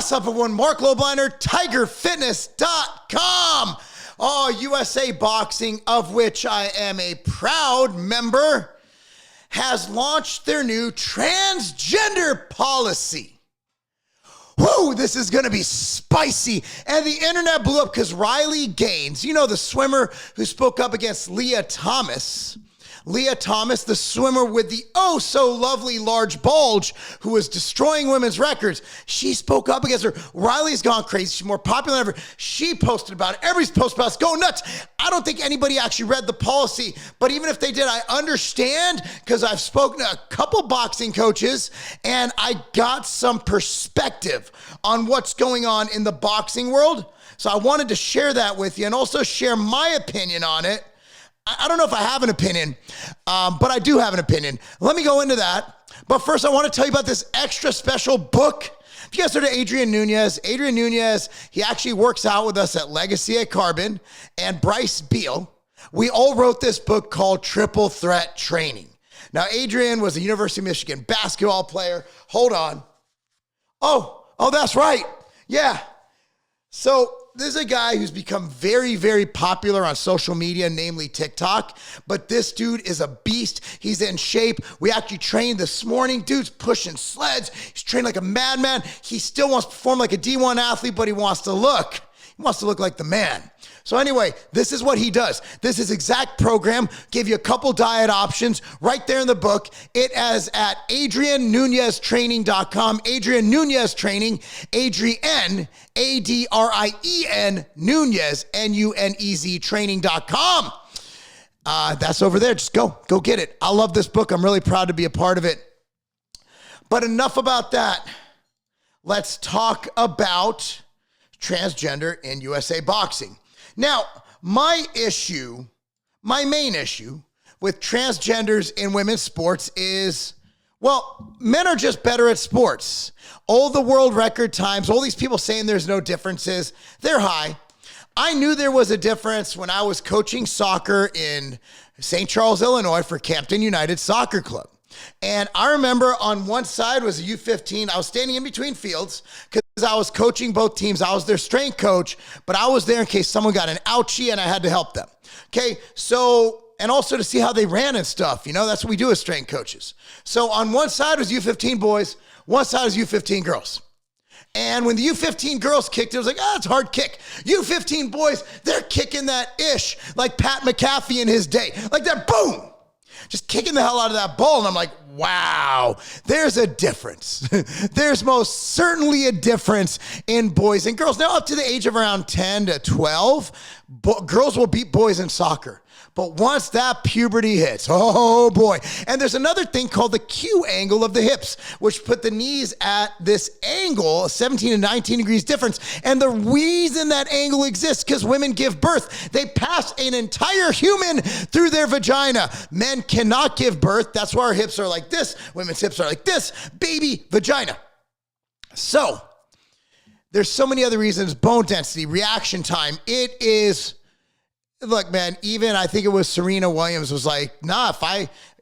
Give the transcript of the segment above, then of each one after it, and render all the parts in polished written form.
What's up, everyone? Marc Lobliner, tigerfitness.com. Oh, USA Boxing, of which I am a proud member, has launched their new transgender policy. Woo, this is going to be spicy. And the internet blew up because Riley Gaines, you know, the swimmer who spoke up against Leah Thomas, the swimmer with the oh so lovely large bulge who was destroying women's records. She spoke up against her. Riley's gone crazy. She's more popular than ever. She posted about it. Everybody's posted about it. It's going nuts. I don't think anybody actually read the policy, but even if they did, I understand because I've spoken to a couple boxing coaches and I got some perspective on what's going on in the boxing world. So I wanted to share that with you and also share my opinion on it. I don't know if I have an opinion, but I do have an opinion. Let me go into that. But first, I want to tell you about this extra special book. If you guys heard of Adrian Nunez, he actually works out with us at Legacy at Carbon, and Bryce Beal. We all wrote this book called Triple Threat Training. Now, Adrian was a University of Michigan basketball player. Hold on. Oh, that's right. Yeah. So this is a guy who's become very, very popular on social media, namely TikTok. But this dude is a beast. He's in shape. We actually trained this morning. Dude's pushing sleds. He's trained like a madman. He still wants to perform like a D1 athlete, but he wants to look like the man. So anyway, this is what he does. This is exact program. Give you a couple diet options right there in the book. It is at AdrianNunezTraining.com. Adrian Nunez Training. Adrian, A-D-R-I-E-N, Nunez, N-U-N-E-Z Training.com. That's over there. Just go get it. I love this book. I'm really proud to be a part of it. But enough about that. Let's talk about transgender in USA Boxing. Now, my main issue with transgenders in women's sports is, well, men are just better at sports. All the world record times, all these people saying there's no differences, they're high. I knew there was a difference when I was coaching soccer in St. Charles, Illinois for Campton United Soccer Club. And I remember on one side was a U15. I was standing in between fields because I was coaching both teams. I was their strength coach, but I was there in case someone got an ouchie and I had to help them. Okay, so, and also to see how they ran and stuff. You know, that's what we do as strength coaches. So on one side was U15 boys, one side was U15 girls. And when the U15 girls kicked, it was like, it's a hard kick. U15 boys, they're kicking that ish like Pat McAfee in his day. Like that, boom. Just kicking the hell out of that ball. And I'm like, wow, there's a difference. There's most certainly a difference in boys and girls. Now, up to the age of around 10 to 12, girls will beat boys in soccer. But once that puberty hits, oh boy. And there's another thing called the Q angle of the hips, which put the knees at this angle, 17 to 19 degrees difference. And the reason that angle exists because women give birth. They pass an entire human through their vagina. Men cannot give birth. That's why our hips are like this. Women's hips are like this. Baby vagina. So there's so many other reasons. Bone density, reaction time. It is... Look, man, even I think it was Serena Williams was like, nah,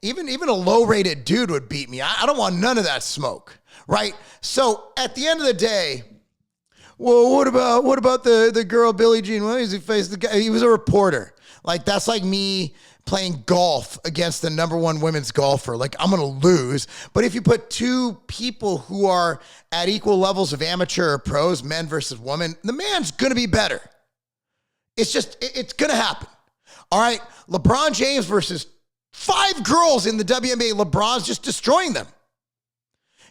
even a low-rated dude would beat me. I don't want none of that smoke, right? So at the end of the day, well, what about the girl Billie Jean Williams who faced the guy? He was a reporter. Like, that's like me playing golf against the number one women's golfer. Like, I'm going to lose. But if you put two people who are at equal levels of amateur or pros, men versus women, the man's going to be better. It's going to happen. All right. LeBron James versus 5 girls in the WNBA. LeBron's just destroying them.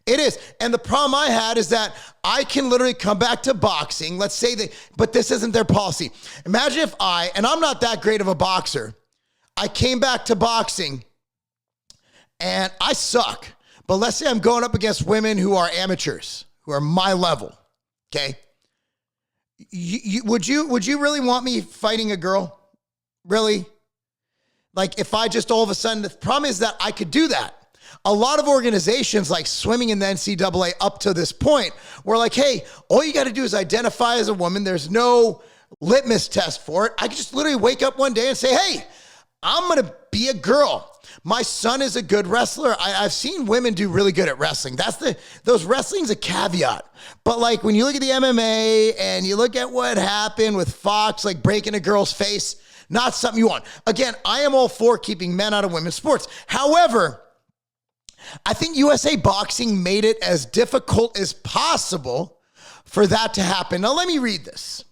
It is. And the problem I had is that I can literally come back to boxing. Let's say but this isn't their policy. Imagine if and I'm not that great of a boxer. I came back to boxing and I suck. But let's say I'm going up against women who are amateurs, who are my level. Okay. Would you really want me fighting a girl? Really? Like if I just all of a sudden, the problem is that I could do that. A lot of organizations like swimming in the NCAA up to this point were like, hey, all you got to do is identify as a woman. There's no litmus test for it. I could just literally wake up one day and say, hey, I'm going to be a girl. My son is a good wrestler. I've seen women do really good at wrestling. Those wrestling's a caveat. But like when you look at the MMA and you look at what happened with Fox, like breaking a girl's face, not something you want. Again, I am all for keeping men out of women's sports. However, I think USA Boxing made it as difficult as possible for that to happen. Now, let me read this.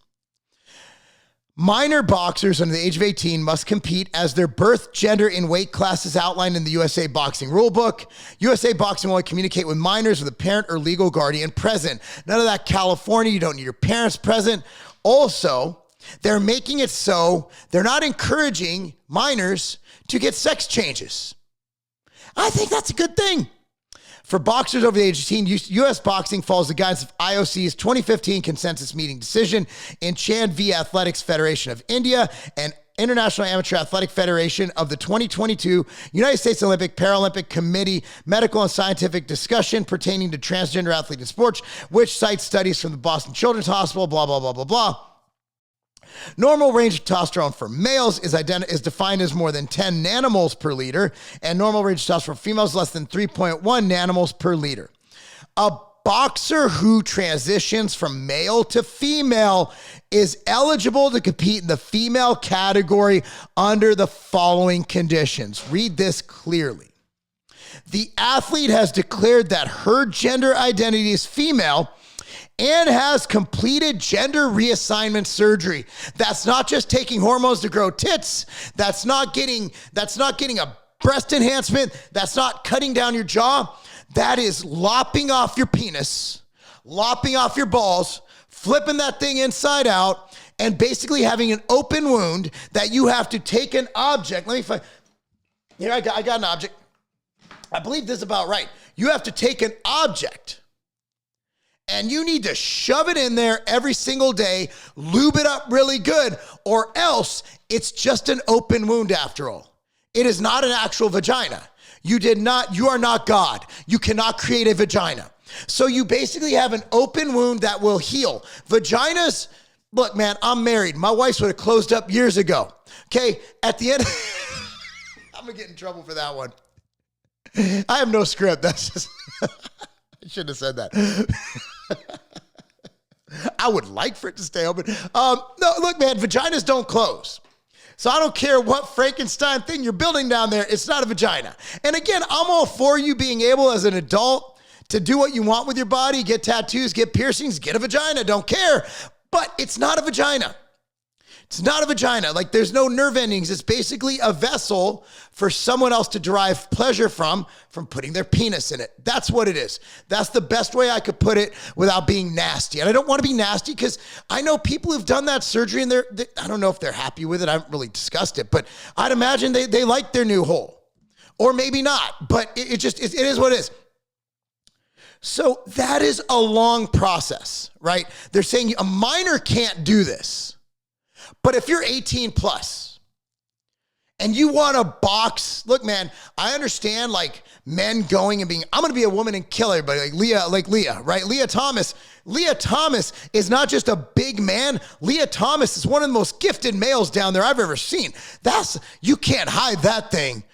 Minor boxers under the age of 18 must compete as their birth, gender, and weight classes outlined in the USA Boxing Rulebook. USA Boxing will only communicate with minors with a parent or legal guardian present. None of that California, you don't need your parents present. Also, they're making it so they're not encouraging minors to get sex changes. I think that's a good thing. For boxers over the age of 18, U.S. Boxing follows the guidance of IOC's 2015 consensus meeting decision in Chand v. Athletics Federation of India and International Amateur Athletic Federation of the 2022 United States Olympic Paralympic Committee medical and scientific discussion pertaining to transgender athletes in sports, which cites studies from the Boston Children's Hospital, blah, blah, blah, blah, blah. Normal range of testosterone for males is defined as more than 10 nanomoles per liter, and normal range of testosterone for females less than 3.1 nanomoles per liter. A boxer who transitions from male to female is eligible to compete in the female category under the following conditions. Read this clearly. The athlete has declared that her gender identity is female and has completed gender reassignment surgery. That's not just taking hormones to grow tits. That's not getting a breast enhancement. That's not cutting down your jaw. That is lopping off your penis, lopping off your balls, flipping that thing inside out, and basically having an open wound that you have to take an object. Let me find. Here, I got an object. I believe this is about right. You have to take an object and you need to shove it in there every single day, lube it up really good, or else it's just an open wound after all. It is not an actual vagina. You are not God. You cannot create a vagina. So you basically have an open wound that will heal. Vaginas, look, man, I'm married. My wife's would have closed up years ago. Okay, at the end, I'm gonna get in trouble for that one. I have no script. That's just, I shouldn't have said that. I would like for it to stay open. No, look, man, vaginas don't close. So I don't care what Frankenstein thing you're building down there. It's not a vagina. And again, I'm all for you being able as an adult to do what you want with your body, get tattoos, get piercings, get a vagina, don't care. But it's not a vagina. It's not a vagina. Like there's no nerve endings. It's basically a vessel for someone else to derive pleasure from putting their penis in it. That's what it is. That's the best way I could put it without being nasty. And I don't want to be nasty because I know people who've done that surgery and I don't know if they're happy with it. I haven't really discussed it, but I'd imagine they like their new hole or maybe not, but it is what it is. So that is a long process, right? They're saying a minor can't do this. But if you're 18 plus and you want to box, look, man, I understand like men going and being, I'm going to be a woman and kill everybody like Leah, right? Leah Thomas is not just a big man. Leah Thomas is one of the most gifted males down there I've ever seen. You can't hide that thing.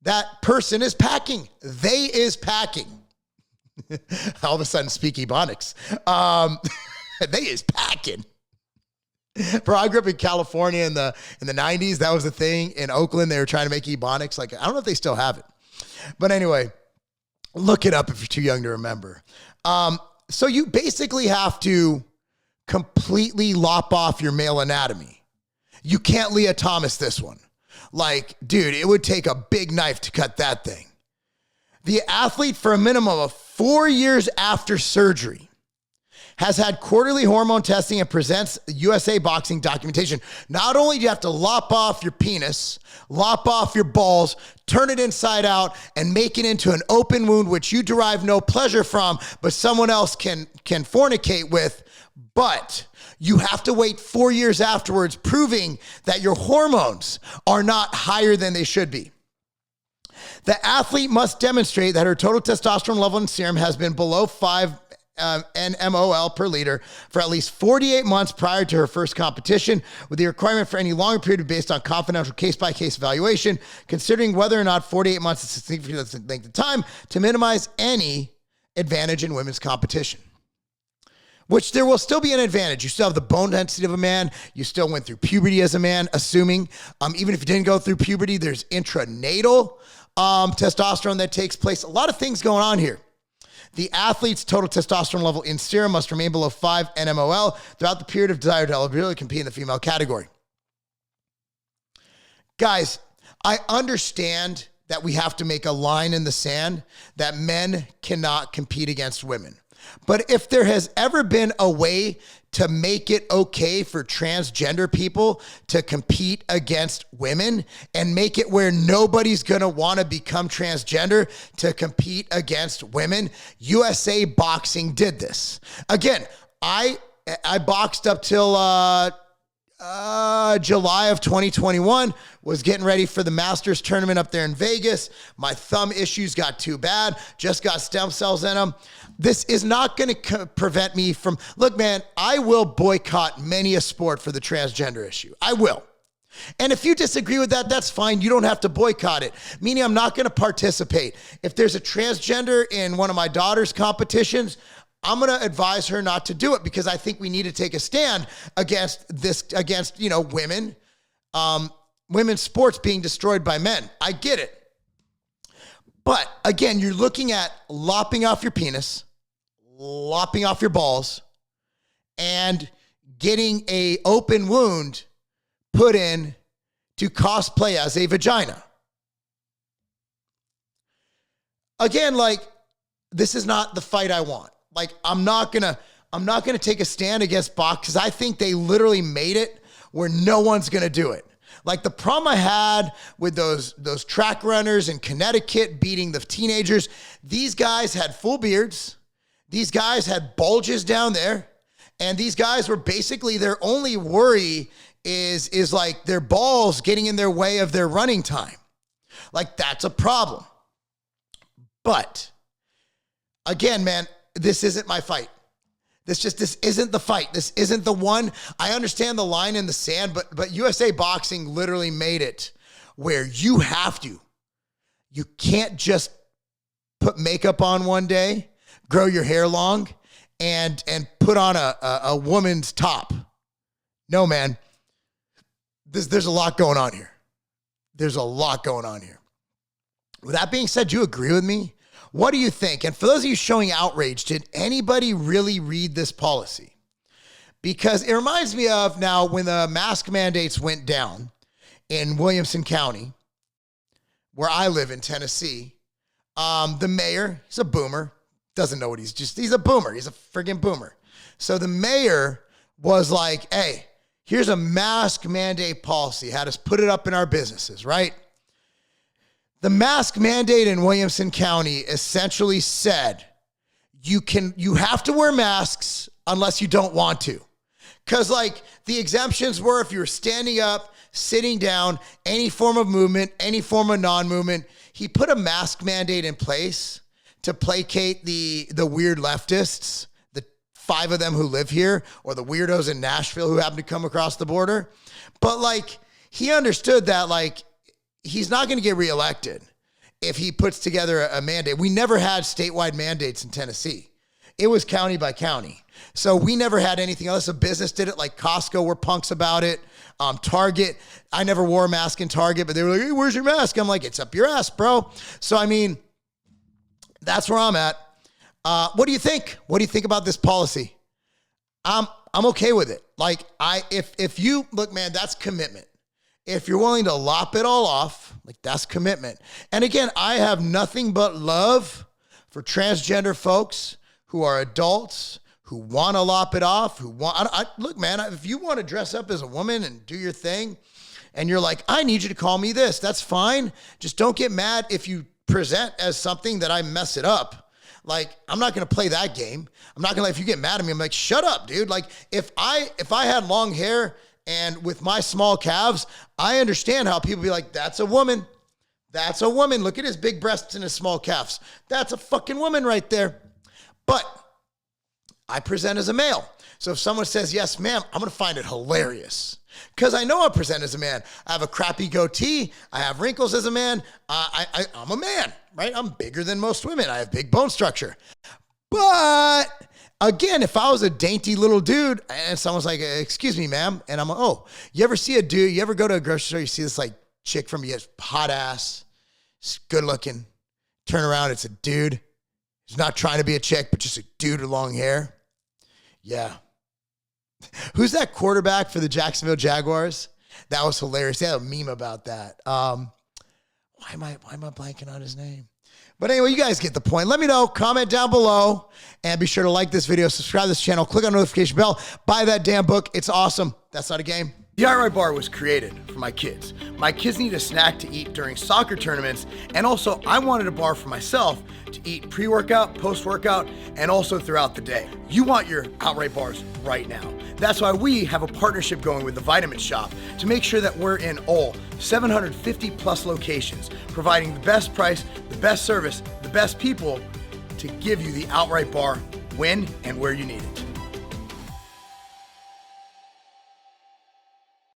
That person is packing. They is packing. All of a sudden speak Ebonics. They is packing. Bro, I grew up in California in the 90s. That was the thing. In Oakland, they were trying to make Ebonics. Like, I don't know if they still have it. But anyway, look it up if you're too young to remember. So you basically have to completely lop off your male anatomy. You can't Leah Thomas this one. Like, dude, it would take a big knife to cut that thing. The athlete, for a minimum of 4 years after surgery, has had quarterly hormone testing and presents USA Boxing documentation. Not only do you have to lop off your penis, lop off your balls, turn it inside out, and make it into an open wound which you derive no pleasure from, but someone else can fornicate with, but you have to wait 4 years afterwards, proving that your hormones are not higher than they should be. The athlete must demonstrate that her total testosterone level in serum has been below 5 nmol per liter for at least 48 months prior to her first competition, with the requirement for any longer period based on confidential case-by-case evaluation, considering whether or not 48 months is a significant length of time to minimize any advantage in women's competition. Which there will still be an advantage. You still have the bone density of a man. You still went through puberty as a man, assuming. Even if you didn't go through puberty, there's intranatal testosterone that takes place. A lot of things going on here. The athlete's total testosterone level in serum must remain below 5 nmol throughout the period of desired eligibility to compete in the female category. Guys, I understand that we have to make a line in the sand that men cannot compete against women. But if there has ever been a way to make it okay for transgender people to compete against women and make it where nobody's going to want to become transgender to compete against women, USA Boxing did this. Again, I boxed up till July of 2021, was getting ready for the Masters tournament up there in Vegas. My thumb issues got too bad, just got stem cells in them. This is not going to prevent me from, look, man, I will boycott many a sport for the transgender issue. I will. And if you disagree with that, that's fine. You don't have to boycott it, meaning I'm not going to participate. If there's a transgender in one of my daughter's competitions, I'm going to advise her not to do it because I think we need to take a stand against this, against, women, women's sports being destroyed by men. I get it. But again, you're looking at lopping off your penis, lopping off your balls, and getting a open wound put in to cosplay as a vagina. Again, this is not the fight I want. I'm not gonna take a stand against box because I think they literally made it where no one's gonna do it. The problem I had with those track runners in Connecticut beating the teenagers, these guys had full beards, these guys had bulges down there, and these guys were basically, their only worry is their balls getting in their way of their running time. That's a problem. But again, man, this isn't my fight. This isn't the fight. This isn't the one. I understand the line in the sand, but USA Boxing literally made it where you can't just put makeup on one day, grow your hair long, and put on a woman's top. No, man. There's a lot going on here. There's a lot going on here. With that being said, do you agree with me? What do you think? And for those of you showing outrage, did anybody really read this policy? Because it reminds me of now when the mask mandates went down in Williamson County, where I live in Tennessee. The mayor, he's a boomer, doesn't know what he's a boomer. He's a friggin' boomer. So the mayor was like, hey, here's a mask mandate policy. Had us put it up in our businesses, right? The mask mandate in Williamson County essentially said you have to wear masks unless you don't want to. Because the exemptions were if you were standing up, sitting down, any form of movement, any form of non-movement. He put a mask mandate in place to placate the weird leftists, the 5 of them who live here, or the weirdos in Nashville who happen to come across the border. But he understood that he's not going to get reelected if he puts together a mandate. We never had statewide mandates in Tennessee. It was county by county. So we never had anything else. A business did it, like Costco were punks about it. Target, I never wore a mask in Target, but they were like, hey, where's your mask? I'm like, it's up your ass, bro. So, that's where I'm at. What do you think? What do you think about this policy? I'm okay with it. If you, look, man, that's commitment. If you're willing to lop it all off, that's commitment. And again, I have nothing but love for transgender folks who are adults, who want to lop it off, look, man, if you want to dress up as a woman and do your thing, and you're like, I need you to call me this, that's fine. Just don't get mad if you present as something that I mess it up. I'm not going to play that game. I'm not going to if you get mad at me, I'm like, shut up, dude. If I had long hair and with my small calves, I understand how people be like, that's a woman. That's a woman. Look at his big breasts and his small calves. That's a fucking woman right there. But I present as a male. So if someone says, yes, ma'am, I'm going to find it hilarious. Because I know I present as a man. I have a crappy goatee. I have wrinkles as a man. I'm a man, right? I'm bigger than most women. I have big bone structure. But again, if I was a dainty little dude and someone's like, excuse me, ma'am. And I'm like, oh, you ever see a dude, you ever go to a grocery store, you see this like chick from you, hot ass, good looking. Turn around, it's a dude. He's not trying to be a chick, but just a dude with long hair. Yeah. Who's that quarterback for the Jacksonville Jaguars? That was hilarious. They had a meme about that. Why am I blanking on his name? But anyway, you guys get the point. Let me know. Comment down below. And be sure to like this video, subscribe to this channel, click on the notification bell, buy that damn book. It's awesome. That's not a game. The Outrage bar was created for my kids. My kids need a snack to eat during soccer tournaments, and also I wanted a bar for myself to eat pre-workout, post-workout, and also throughout the day. You want your Outrage bars right now. That's why we have a partnership going with the Vitamin Shop to make sure that we're in all 750 plus locations, providing the best price, the best service, the best people to give you the Outrage bar when and where you need it.